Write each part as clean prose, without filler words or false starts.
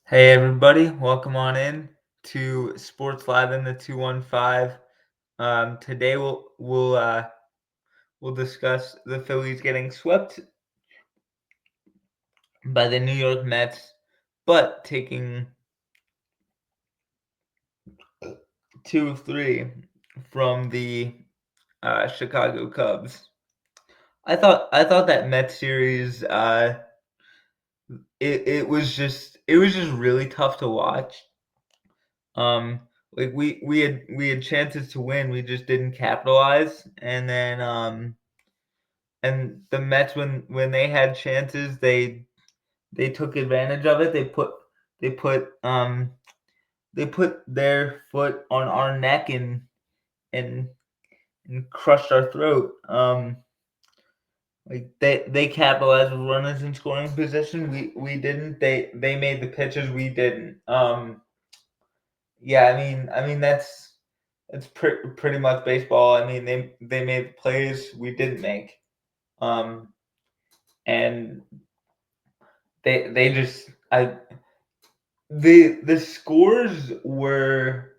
Hey everybody, welcome on in to Sports Live in the 215. Today we'll discuss the Phillies getting swept by the New York Mets, but taking 2-3 from the Chicago Cubs. I thought that Mets series it was just really tough to watch. Um, like we had chances to win, we just didn't capitalize, and the Mets when they had chances, they took advantage of it. They put um they put their foot on our neck and and crushed our throat. Like they capitalized with runners in scoring position. We didn't. They made the pitches. We didn't. Yeah, I mean that's pretty much baseball. I mean they made plays we didn't make. Um, and they just I the scores were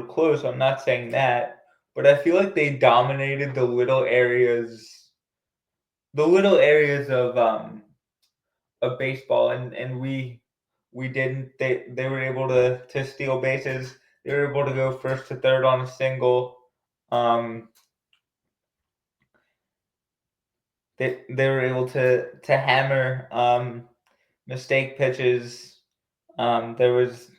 close. I'm not saying that, but I feel like they dominated the little areas of baseball, and we didn't. They were able to steal bases. They were able to go first to third on a single. Um, they were able to hammer mistake pitches. There was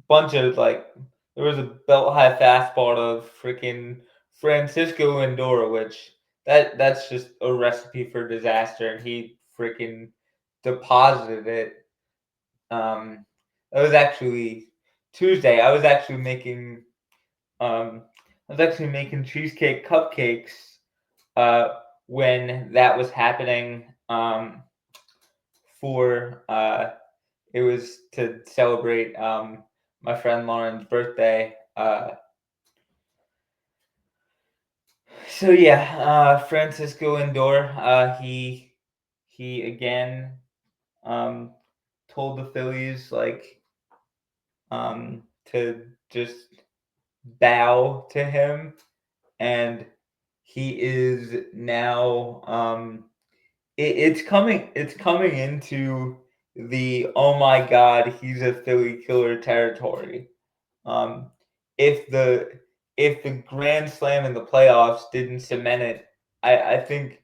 bunch of there was a belt high fastball to freaking Francisco Lindor, which that's just a recipe for disaster, and he freaking deposited it. Um, that was actually Tuesday. Um, I was actually making cheesecake cupcakes uh, when that was happening. For It was to celebrate my friend Lauren's birthday. So yeah, Francisco Lindor, he again um, told the Phillies to just bow to him, and he is now it's coming into the oh my god, he's a Philly killer territory. Um, if the grand slam in the playoffs didn't cement it, I think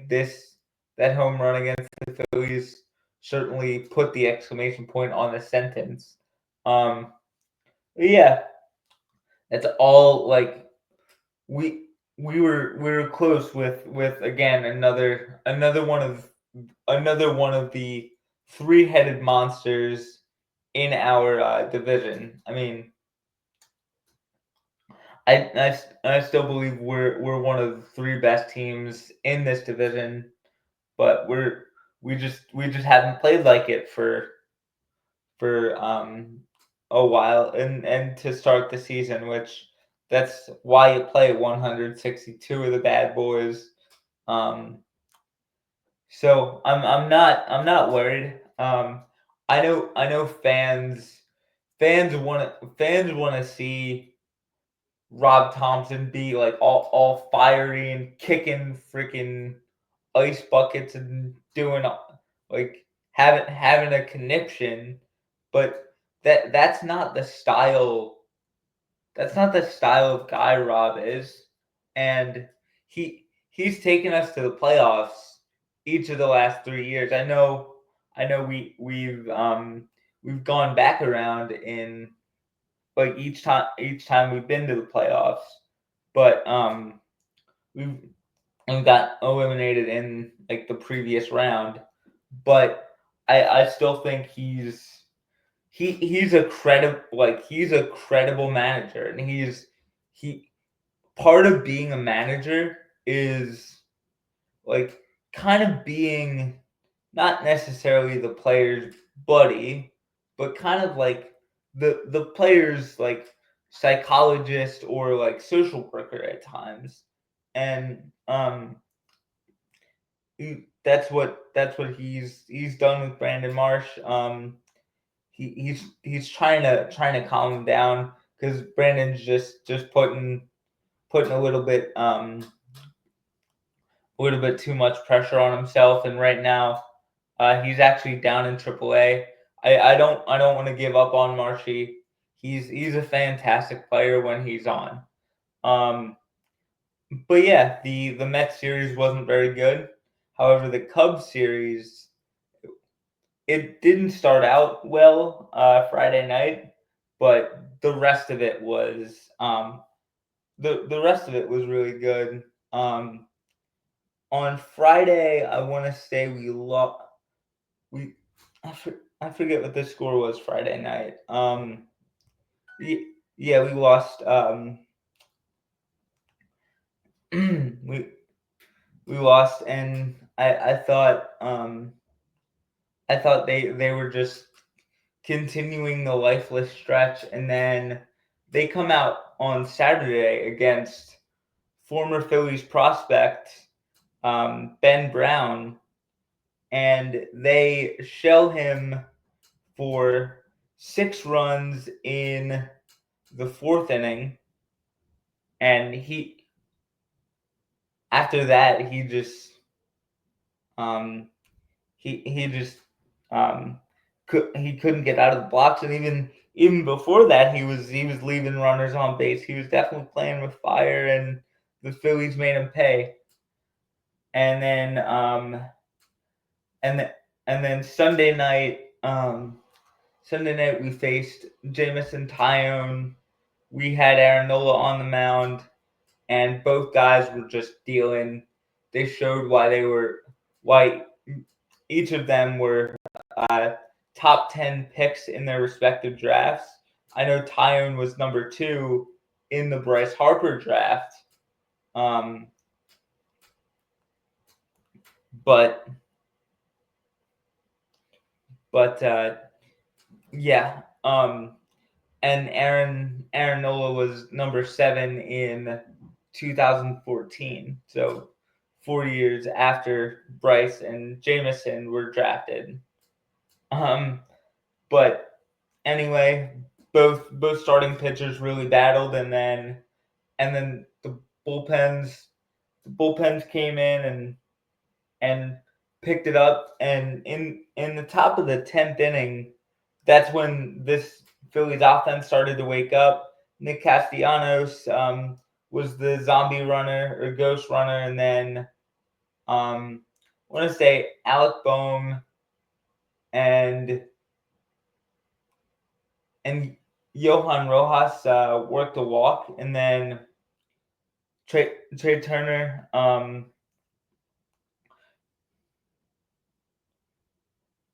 this that home run against the Phillies certainly put the exclamation point on the sentence. Um, yeah, that's all. Like we we were close with again another one of the three-headed monsters in our division. I mean, I still believe we're one of the three best teams in this division, but we just haven't played like it for a while, and to start the season, which that's why you play 162 of the bad boys. Um, so I'm not worried. I know fans want to see Rob Thompson be like all fiery and kicking freaking ice buckets and doing like having a conniption, but that's not the style. That's not the style of guy Rob is, and he's taken us to the playoffs each of the last 3 years. I know we've gone back around in like each time we've been to the playoffs, but we've got eliminated in like the previous round. But I still think he's a credible manager, and he part of being a manager is like kind of being not necessarily the player's buddy, but kind of like the player's like psychologist or like social worker at times. And that's what he's done with Brandon Marsh. he's trying to calm him down because Brandon's just putting a little bit too much pressure on himself, and right now he's actually down in AAA. I don't want to give up on Marshy. He's a fantastic player when he's on. Um, but yeah, the Mets series wasn't very good. However, the Cubs series, it didn't start out well Friday night, but the rest of it was really good. On Friday, I want to say we lost. We I forget what the score was Friday night. Yeah, we lost. we we lost, and I thought they were just continuing the lifeless stretch, and then they come out on Saturday against former Phillies prospect Ben Brown, and they shell him for 6 runs in the fourth inning, and he after that um, he just um, he couldn't get out of the blocks, and even before that he was leaving runners on base. He was definitely playing with fire, and the Phillies made him pay. And then and th- and then Sunday night we faced Jamison Tyone. We had Aaron Nola on the mound, and both guys were just dealing. They showed why each of them were top 10 picks in their respective drafts. I know Tyone was number 2 in the Bryce Harper draft, um, but yeah, and Aaron Nola was number 7 in 2014. So 4 years after Bryce and Jamison were drafted. But anyway, both starting pitchers really battled, and then the bullpens came in and picked it up, and in the top of the 10th inning, that's when this Phillies offense started to wake up. Nick Castellanos was the zombie runner or ghost runner, and then I want to say Alec Boehm and and Johan Rojas worked a walk, and then Trey Turner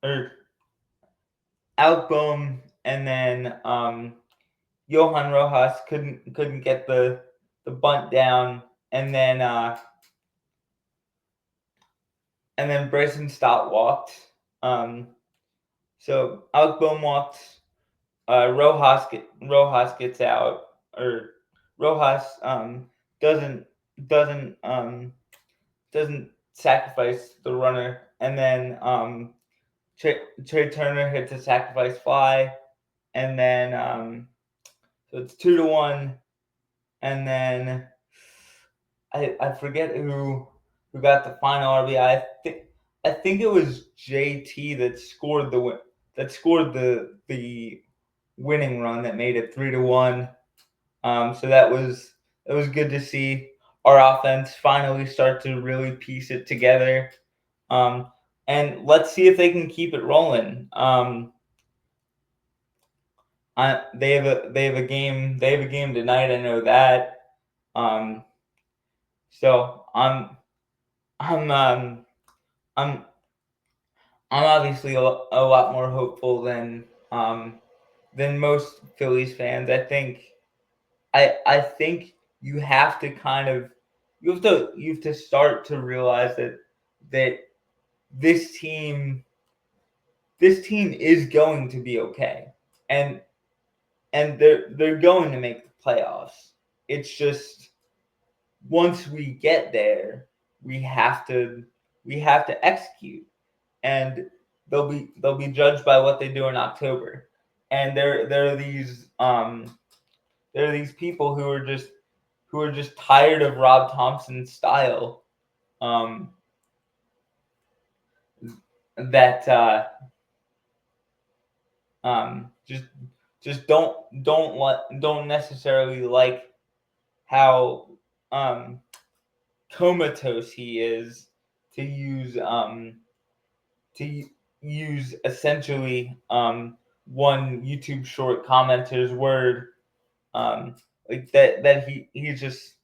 or Alec Boehm, and then Johan Rojas couldn't get the bunt down, and then Bryson Stott walked. Um, so Alec Boehm walked. Rojas gets out, or Rojas doesn't doesn't doesn't sacrifice the runner, and then Trey Turner hits a sacrifice fly, and then so it's 2-1, and then I forget who got the final RBI. I think it was JT that scored the winning run that made it 3-1. So that was good to see our offense finally start to really piece it together. And let's see if they can keep it rolling. They have a game tonight. I know that. Um, so I'm I'm I'm obviously a lot more hopeful than most Phillies fans. I think you have to kind of you have to start to realize that this team this team is going to be okay, and they're going to make the playoffs. It's just once we get there, we have to we have to execute, and they'll be judged by what they do in October. and there are these people who are just tired of Rob Thompson's style. Um, that just don't necessarily like how um, comatose he is, to use to use essentially one YouTube short commenter's word, like that he's just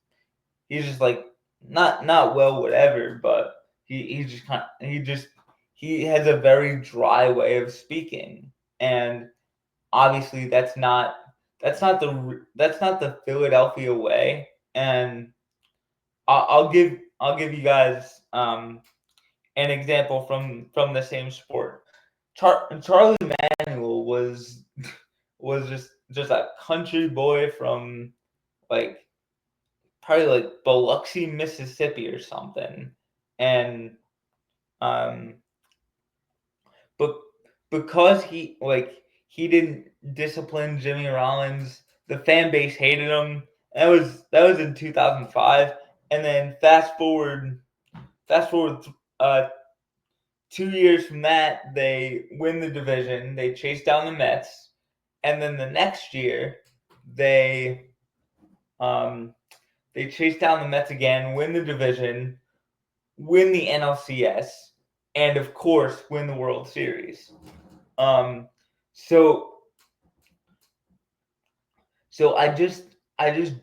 like not well whatever, but he just kind he has a very dry way of speaking, and obviously that's not the Philadelphia way. And I'll give you guys an example from the same sport. Charlie Manuel was just a country boy from, like, probably like Biloxi, Mississippi or something, and um, but because he didn't discipline Jimmy Rollins, the fan base hated him. That was in 2005, and then fast forward 2 years from that, they win the division. They chase down the Mets, and then the next year, they um, they chase down the Mets again, win the division, win the NLCS, and of course, win the World Series. Um, so so I just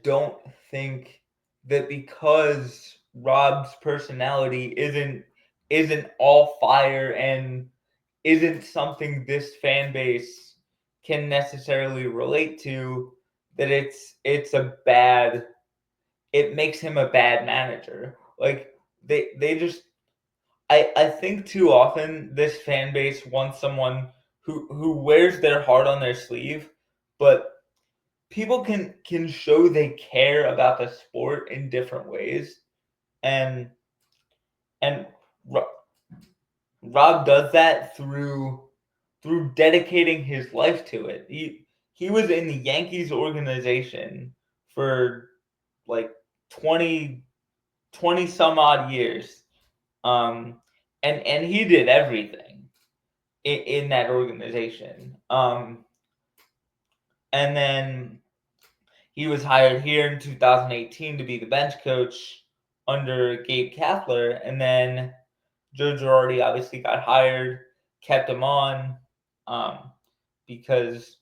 don't think that because Rob's personality isn't all fire and isn't something this fan base can necessarily relate to, that it makes him a bad manager. Like, they just I think too often this fan base wants someone who wears their heart on their sleeve, but people can show they care about the sport in different ways, and and Rob does that through dedicating his life to it. He was in the Yankees organization for like 20 20 some odd years. Um, and he did everything in that organization. And then he was hired here in 2018 to be the bench coach under Gabe Kapler, and then Joe Girardi obviously got hired, kept him on, um, because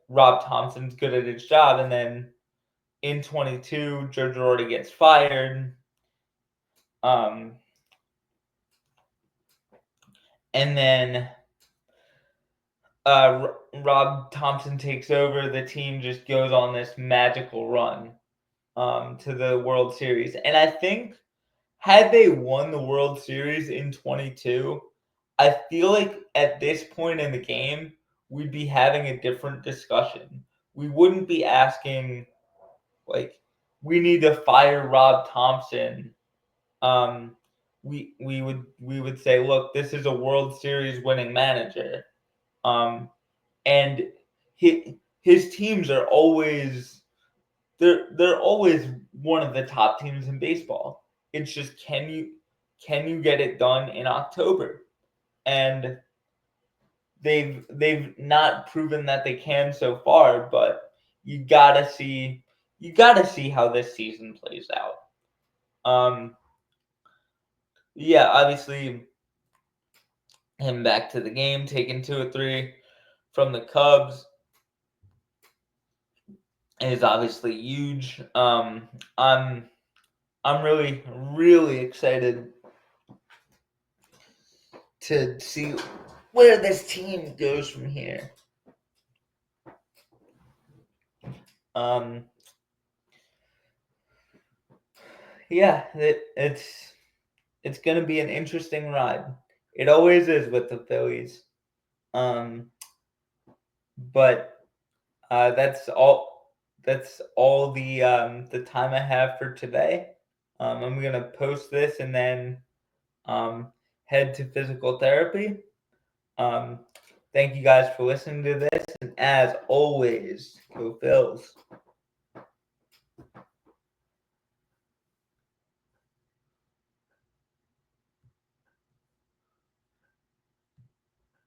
Rob Thompson's good at his job, and then in 22, Joe Girardi gets fired, um, and then Rob Thompson takes over. The team just goes on this magical run to the World Series, and I think had they won the World Series in 22, I feel like at this point in the game, we'd be having a different discussion. We wouldn't be asking, like, we need to fire Rob Thompson. Um, we would say, look, this is a World Series winning manager. And his teams are always they're always one of the top teams in baseball. It's just, can you get it done in October? And they've not proven that they can so far, but you gotta see how this season plays out. Yeah, obviously him back to the game, taking 2 or 3 from the Cubs is obviously huge. I'm really excited to see where this team goes from here. Um, yeah, it's gonna be an interesting ride. It always is with the Phillies. Um, but that's all. That's all the time I have for today. I'm gonna post this and then um, head to physical therapy. Um, Thank you guys for listening to this, and as always, go Phils.